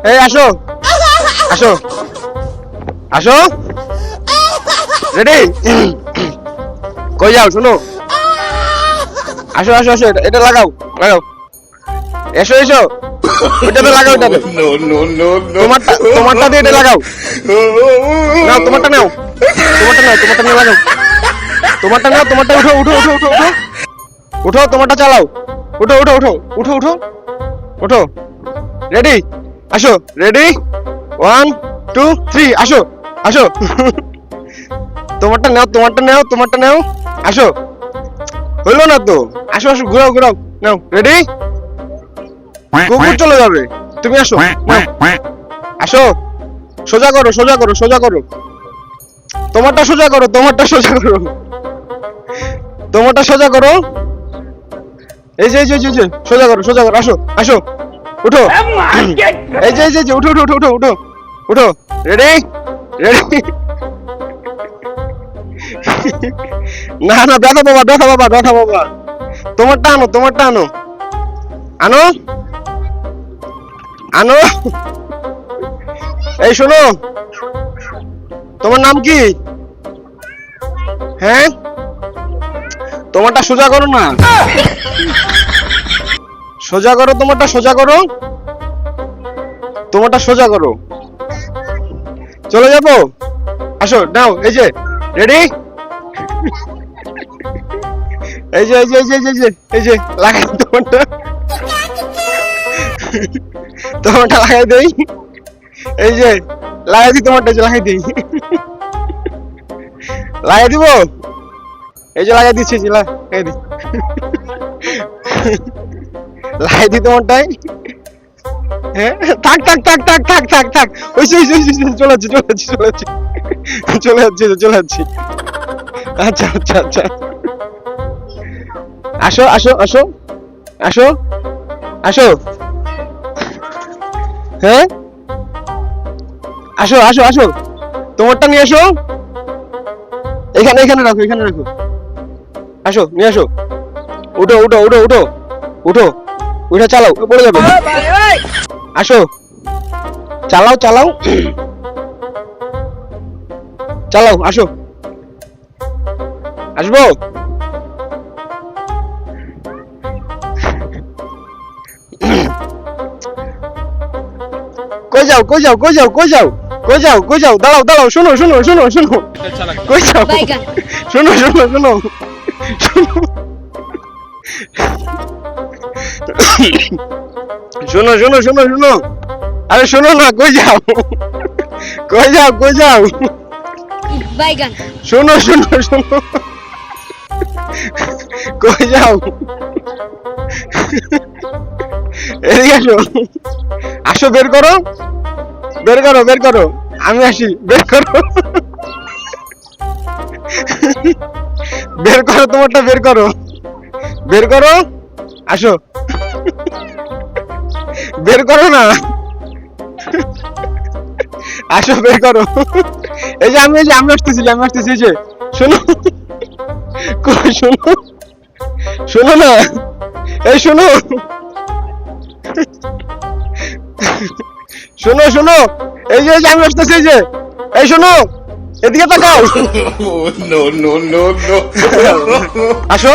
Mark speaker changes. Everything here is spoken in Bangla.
Speaker 1: এই আসো আসো আসো রেডি কই যাও শোনো আসো আসো আসো এটা লাগাও লাগাও এসো এসো ওইটাতে লাগাও ওইটাতে তোমারটা দিয়ে এটা লাগাও নাও তোমারটা নাও তোমারটা নিয়ে লাগাও তোমারটা উঠো উঠো উঠো উঠো উঠো উঠো তোমারটা চালাও উঠো উঠো উঠো উঠো উঠো উঠো রেডি আসো রেডি 1 2 3 আসো আসো তোমারটা নাও আসো হইলো না তো আসো আসো ঘুরাও ঘুরাও নাও রেডি কুকুর চলে যাবে তুমি আসো নাও আসো সোজা করো সোজা করো সোজা করো তোমারটা সোজা করো তোমারটা সোজা করো তোমারটা সোজা করো এই যে সোজা করো আসো আসো উঠো এই যে উঠো উঠো উঠো উঠো উঠো রেডি রেডি না না ব্যথা বাবা তোমারটা আনো আনো আনো এই শোনো তোমার নাম কি হ্যাঁ তোমারটা সোজা করো না সোজা করো তোমারটা সোজা করো চলে যাবো আসো নাও এই যে রেডি এই যে লাগাই তোমারটা লাগাই দেই এই যে লাগাই দি তোমারটা লাগাই দিই লাগাই দিব এই যে লাগাই দিচ্ছি লাগাই দি লাগাই দি তোমারটাই হ্যাঁ থাক ওই চলে যাচ্ছি আচ্ছা আসো হ্যাঁ আসো তোমারটা নিয়ে আসো এখানে রাখো আসো নিয়ে আসো উঠো উঠে চালাও পড়ে যাবে আসো চালাও আসো আসবো কই যাও দাঁড়াও শোনো কই যাও শোনো আরে শোনো না কই যাও
Speaker 2: বাইগান
Speaker 1: শোনো কই যাও এদিকে আসো বের করো আমি আসি বের করো তোমারটা বের করো আসো বের করো না আসো বের করো এই যে আমি আসতেছি এই যে শোনো না এই শোনো এই যে আমি আসতেছি এই যে এই শোনো এদিকে তাকাও আসো